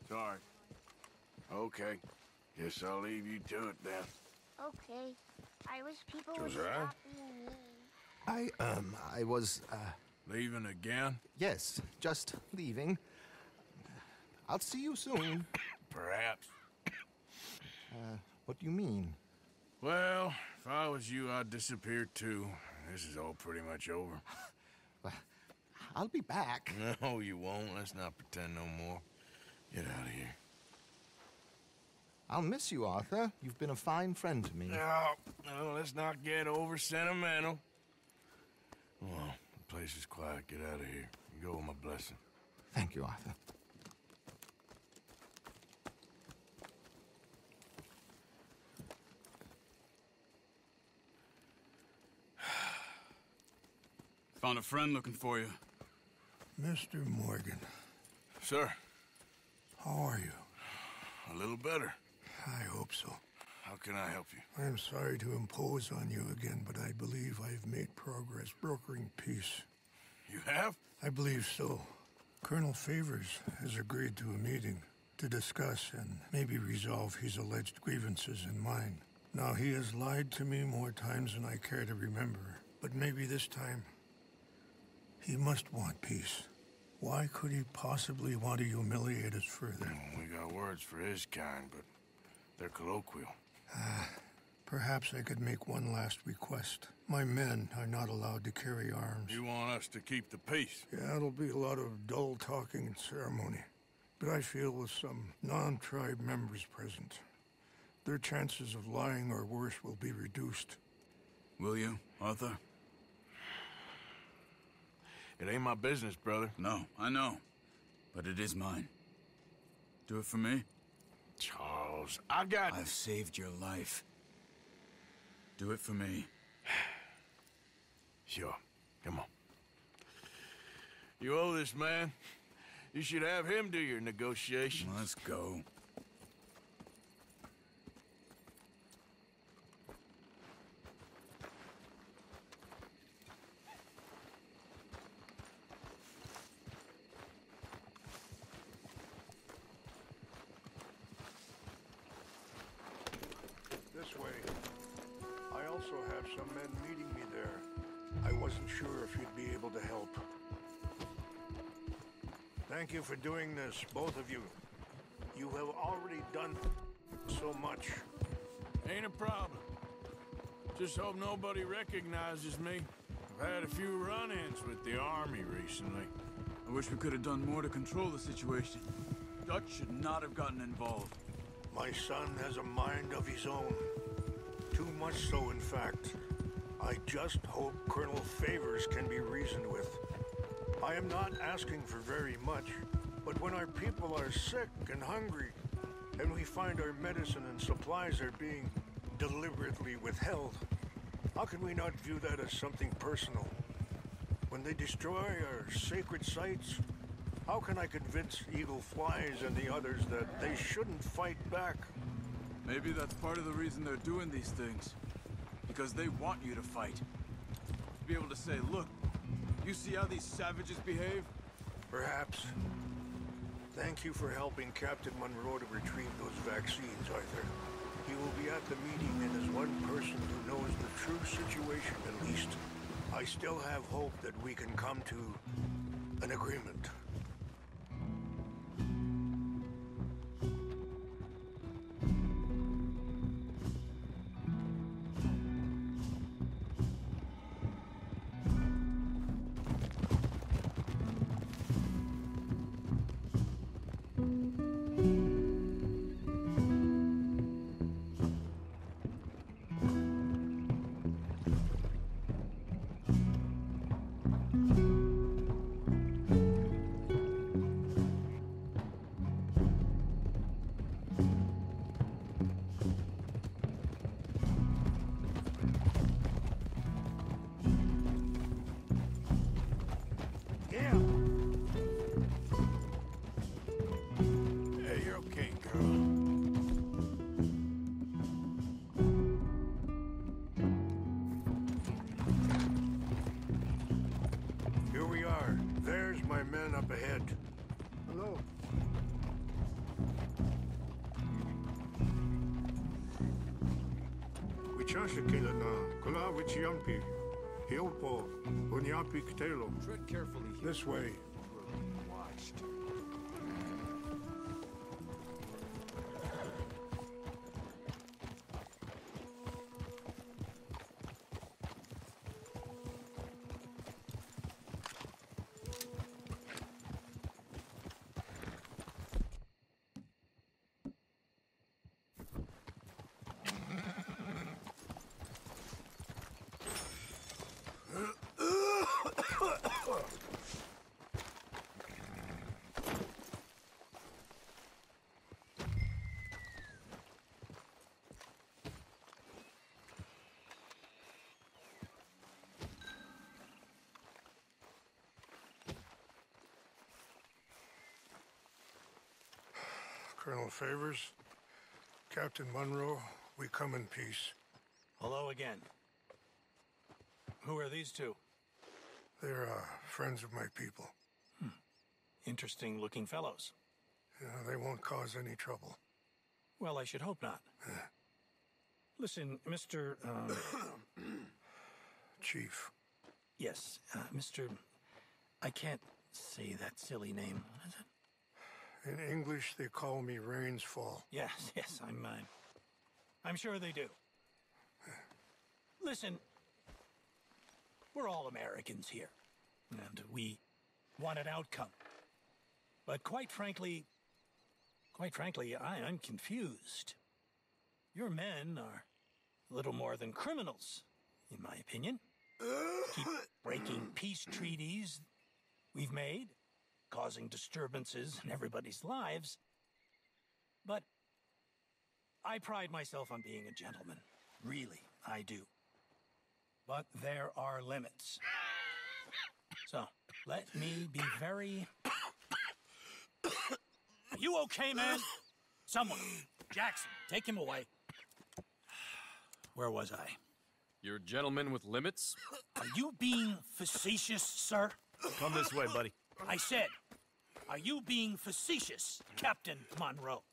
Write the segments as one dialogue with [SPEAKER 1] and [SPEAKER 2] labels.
[SPEAKER 1] Sorry. Okay. Guess I'll leave you to it then.
[SPEAKER 2] Okay. I wish people would
[SPEAKER 1] Josiah?
[SPEAKER 2] stop being mean.
[SPEAKER 3] I was,
[SPEAKER 1] Leaving again?
[SPEAKER 3] yes, just leaving. I'll see you soon.
[SPEAKER 1] Perhaps.
[SPEAKER 3] What do you mean?
[SPEAKER 1] Well, if I was you, I'd disappear too. This is all pretty much over.
[SPEAKER 3] I'll be back.
[SPEAKER 1] No, you won't. Let's not pretend no more. Get out of here.
[SPEAKER 3] I'll miss you, Arthur. You've been a fine friend to me.
[SPEAKER 1] No, let's not get over sentimental. Well, the place is quiet. Get out of here. You go with my blessing.
[SPEAKER 3] Thank you, Arthur.
[SPEAKER 4] Found a friend looking for you.
[SPEAKER 5] Mr. Morgan,
[SPEAKER 1] Sir,
[SPEAKER 5] how are you?
[SPEAKER 1] a little better.
[SPEAKER 5] I hope so.
[SPEAKER 1] How can I help you?
[SPEAKER 5] I'm sorry to impose on you again, but I believe I've made progress brokering peace.
[SPEAKER 1] You have?
[SPEAKER 5] I believe so. Colonel Favors has agreed to a meeting to discuss and maybe resolve his alleged grievances and mine. Now, he has lied to me more times than I care to remember, but maybe this time he must want peace. Why could he possibly want to humiliate us further?
[SPEAKER 1] We got words for his kind, but they're colloquial.
[SPEAKER 5] Perhaps I could make one last request. My men are not allowed to carry arms.
[SPEAKER 1] You want us to keep the peace?
[SPEAKER 5] Yeah, it'll be a lot of dull talking and ceremony. But I feel with some non-tribe members present, their chances of lying or worse will be reduced.
[SPEAKER 4] Will you, Arthur?
[SPEAKER 1] It ain't my business, brother.
[SPEAKER 4] No, I know. But it is mine. Do it for me?
[SPEAKER 1] Charles, I got...
[SPEAKER 4] I've saved your life. Do it for me.
[SPEAKER 1] Sure. Come on. You owe this man. You should have him do your negotiations.
[SPEAKER 4] Let's go.
[SPEAKER 5] This way. I also have some men meeting me there. I wasn't sure if you'd be able to help. Thank you for doing this, both of you. You have already done so much.
[SPEAKER 1] Ain't a problem. Just hope nobody recognizes me. I've had a few run-ins with the army recently.
[SPEAKER 4] I wish we could have done more to control the situation. Dutch should not have gotten involved.
[SPEAKER 5] My son has a mind of his own. Too much so, in fact. I just hope Colonel Favors can be reasoned with. I am not asking for very much, but when our people are sick and hungry, and we find our medicine and supplies are being deliberately withheld, how can we not view that as something personal? When they destroy our sacred sites, how can I convince Eagle Flies and the others that they shouldn't fight back?
[SPEAKER 4] Maybe that's part of the reason they're doing these things. Because they want you to fight. To be able to say, look, you see how these savages behave?
[SPEAKER 5] Perhaps. Thank you for helping Captain Monroe to retrieve those vaccines, Arthur. He will be at the meeting, and as one person who knows the true situation at least, I still have hope that we can come to an agreement. Chashakila na Kula Wichiampi. Hilpo, Bunyapi Katelo.
[SPEAKER 4] Tread carefully here.
[SPEAKER 5] This way.
[SPEAKER 4] Watched.
[SPEAKER 5] Colonel Favors, Captain Monroe, we come in peace.
[SPEAKER 6] Hello again. Who are these two?
[SPEAKER 5] They're friends of my people.
[SPEAKER 6] Interesting looking fellows.
[SPEAKER 5] They won't cause any trouble.
[SPEAKER 6] Well, I should hope not. Listen, Mr.
[SPEAKER 5] Chief.
[SPEAKER 6] Yes, Mr. I can't say that silly name. What is it?
[SPEAKER 5] In English, they call me Rainsfall.
[SPEAKER 6] Yes, I'm sure they do. Listen, we're all Americans here, and we want an outcome. But quite frankly, I'm confused. Your men are little more than criminals, in my opinion. Keep breaking peace treaties we've made, causing disturbances in everybody's lives. But I pride myself on being a gentleman. Really, I do. But there are limits. So, let me be very... Are you okay, man? Someone. Jackson, take him away. Where was I?
[SPEAKER 7] You're a gentleman with limits?
[SPEAKER 6] Are you being facetious, sir?
[SPEAKER 7] Come this way, buddy.
[SPEAKER 6] I said, are you being facetious, Captain Monroe?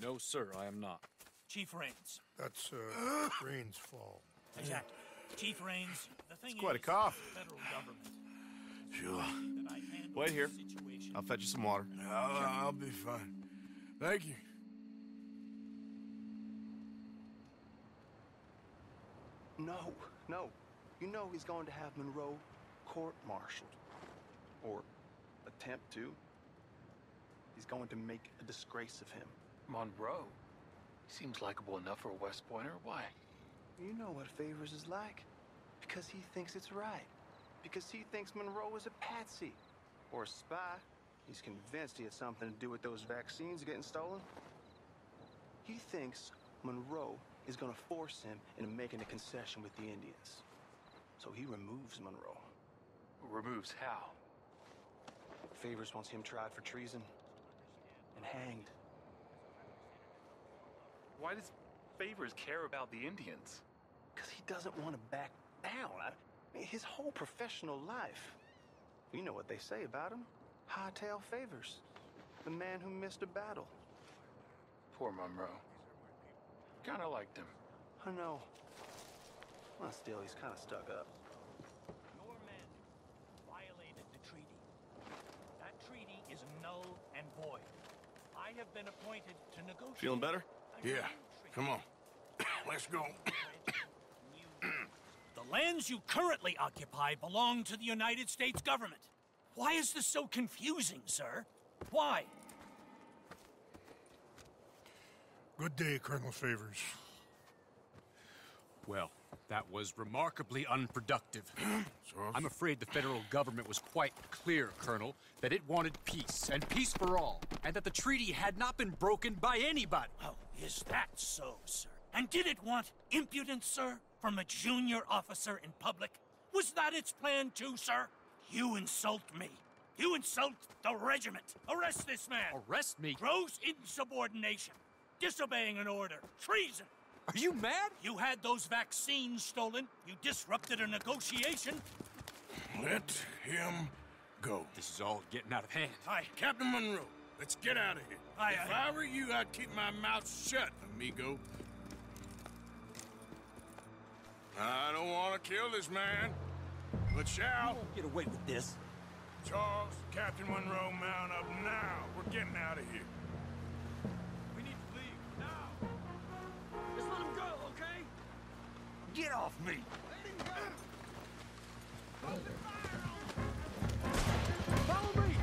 [SPEAKER 7] No, sir, I am not.
[SPEAKER 6] Chief Rains.
[SPEAKER 5] That's Rainsfall.
[SPEAKER 6] Exactly. Chief Rains, the thing
[SPEAKER 8] It's quite a
[SPEAKER 6] is,
[SPEAKER 8] cough.
[SPEAKER 6] the federal government.
[SPEAKER 8] Sure.
[SPEAKER 6] That I handle
[SPEAKER 8] Wait here.
[SPEAKER 6] the situation.
[SPEAKER 8] I'll fetch you some water.
[SPEAKER 1] I'll be fine. Thank you.
[SPEAKER 9] No. You know he's going to have Monroe court-martialed. Or attempt to. He's going to make a disgrace of him.
[SPEAKER 10] Monroe? He seems likable enough for a West Pointer. Why?
[SPEAKER 9] You know what Favors is like. Because he thinks it's right. Because he thinks Monroe is a patsy. Or a spy. He's convinced he had something to do with those vaccines getting stolen. He thinks Monroe is going to force him into making a concession with the Indians. So he removes Monroe.
[SPEAKER 10] Removes how?
[SPEAKER 9] Favors wants him tried for treason and hanged.
[SPEAKER 10] Why does Favors care about the Indians?
[SPEAKER 9] Because he doesn't want to back down. I mean, his whole professional life. You know what they say about him. Hightail Favors. The man who missed a battle.
[SPEAKER 10] Poor Monroe. Kinda liked him.
[SPEAKER 9] I know. Well, still, he's kind of stuck up.
[SPEAKER 6] Your men violated the treaty. That treaty is null and void. I have been appointed to negotiate.
[SPEAKER 8] Feeling better?
[SPEAKER 1] Yeah, come on. Let's go.
[SPEAKER 6] The lands you currently occupy belong to the United States government. Why is this so confusing, sir? Why?
[SPEAKER 5] Good day, Colonel Favors.
[SPEAKER 7] Well, that was remarkably unproductive. I'm afraid the federal government was quite clear, Colonel, that it wanted peace, and peace for all, and that the treaty had not been broken by anybody.
[SPEAKER 6] Oh, is that so, sir? And did it want impudence, sir, from a junior officer in public? Was that its plan too, sir? You insult me. You insult the regiment. Arrest this man.
[SPEAKER 7] Arrest me?
[SPEAKER 6] Gross insubordination. Disobeying an order. Treason.
[SPEAKER 7] Are you mad?
[SPEAKER 6] You had those vaccines stolen. You disrupted a negotiation.
[SPEAKER 1] Let him go.
[SPEAKER 7] This is all getting out of hand.
[SPEAKER 6] Aye.
[SPEAKER 1] Captain Monroe, let's get out of here.
[SPEAKER 6] Aye,
[SPEAKER 1] If
[SPEAKER 6] aye.
[SPEAKER 1] I were you, I'd keep my mouth shut, amigo. I don't want to kill this man, but shall.
[SPEAKER 6] You won't get away with this.
[SPEAKER 1] Charles, Captain Monroe, mount up now. We're getting out of here.
[SPEAKER 4] We need to leave now.
[SPEAKER 6] Just let him go, okay?
[SPEAKER 5] Get off me!
[SPEAKER 6] Follow me!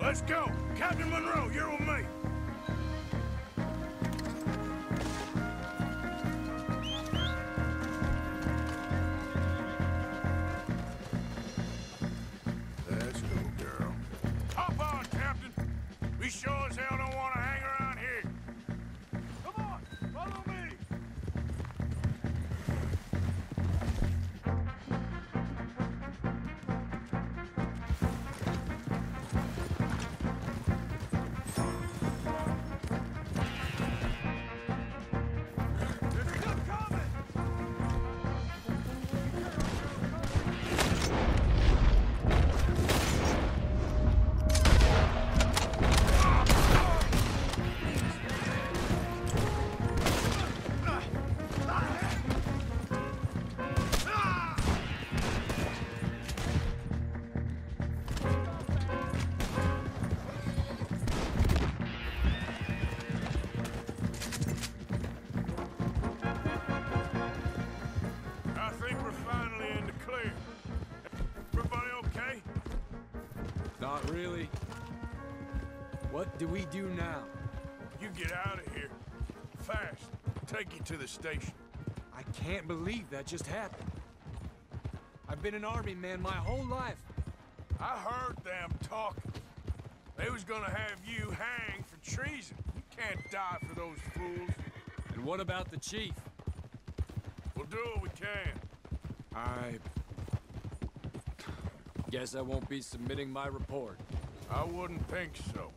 [SPEAKER 1] Let's go! Captain Monroe, you're with me! Let's go, girl. Hop on, Captain! We sure as hell don't want to hang around here. Come on, follow me!
[SPEAKER 8] What do we do now?
[SPEAKER 1] You get out of here. Fast. Take you to the station.
[SPEAKER 8] I can't believe that just happened. I've been an army man my whole life.
[SPEAKER 1] I heard them talking. They was gonna have you hanged for treason. You can't die for those fools.
[SPEAKER 8] And what about the chief?
[SPEAKER 1] We'll do what we can.
[SPEAKER 8] I guess I won't be submitting my report.
[SPEAKER 1] I wouldn't think so.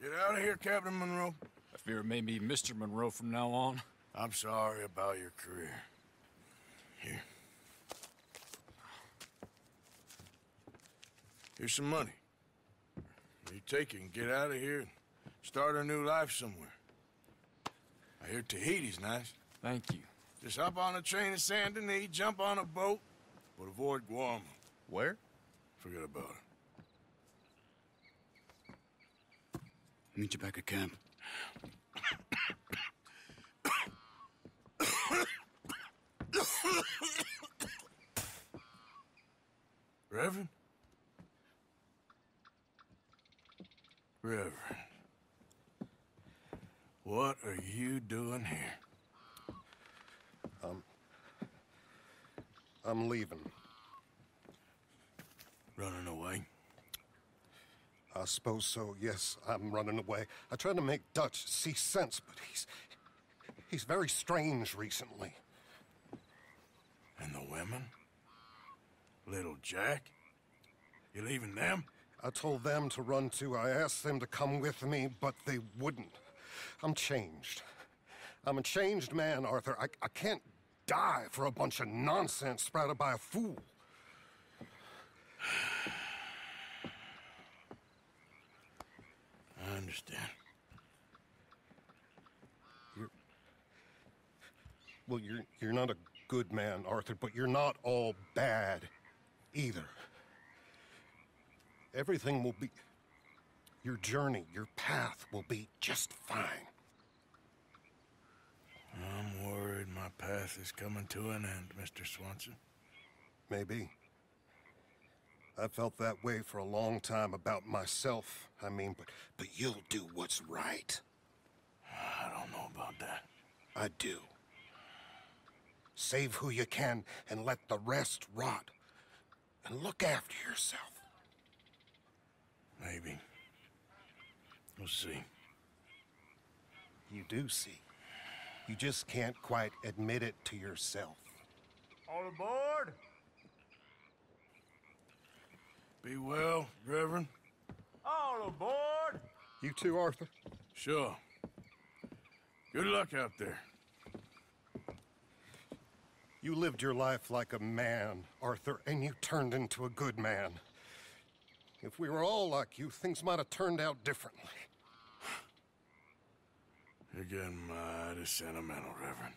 [SPEAKER 1] Get out of here, Captain Monroe.
[SPEAKER 7] I fear it may be Mr. Monroe from now on.
[SPEAKER 1] I'm sorry about your career. Here. Here's some money. You take it and get out of here and start a new life somewhere. I hear Tahiti's nice.
[SPEAKER 7] Thank you.
[SPEAKER 1] Just hop on a train to Saint Denis, jump on a boat, but avoid Guam.
[SPEAKER 7] Where?
[SPEAKER 1] Forget about it.
[SPEAKER 7] Meet you back at camp.
[SPEAKER 1] Reverend? Reverend. What are you doing here?
[SPEAKER 5] I'm leaving.
[SPEAKER 1] Running away?
[SPEAKER 5] I suppose so, yes. I'm running away. I tried to make Dutch see sense, but he's very strange recently.
[SPEAKER 1] And the women? Little Jack? You leaving them?
[SPEAKER 5] I told them to run too. I asked them to come with me, but they wouldn't. I'm changed. I'm a changed man, Arthur. I can't die for a bunch of nonsense sprouted by a fool.
[SPEAKER 1] I understand.
[SPEAKER 5] You're not a good man, Arthur, but you're not all bad either. Everything will be... Your journey, your path will be just fine.
[SPEAKER 1] I'm worried my path is coming to an end, Mr. Swanson.
[SPEAKER 5] Maybe. I felt that way for a long time about myself, I mean, but you'll do what's right.
[SPEAKER 1] I don't know about that.
[SPEAKER 5] I do. Save who you can and let the rest rot. And look after yourself.
[SPEAKER 1] Maybe. We'll see.
[SPEAKER 5] You do see. You just can't quite admit it to yourself.
[SPEAKER 1] All aboard! Be well, Reverend. All aboard!
[SPEAKER 5] You too, Arthur?
[SPEAKER 1] Sure. Good luck out there.
[SPEAKER 5] You lived your life like a man, Arthur, and you turned into a good man. If we were all like you, things might have turned out differently.
[SPEAKER 1] You're getting mighty sentimental, Reverend.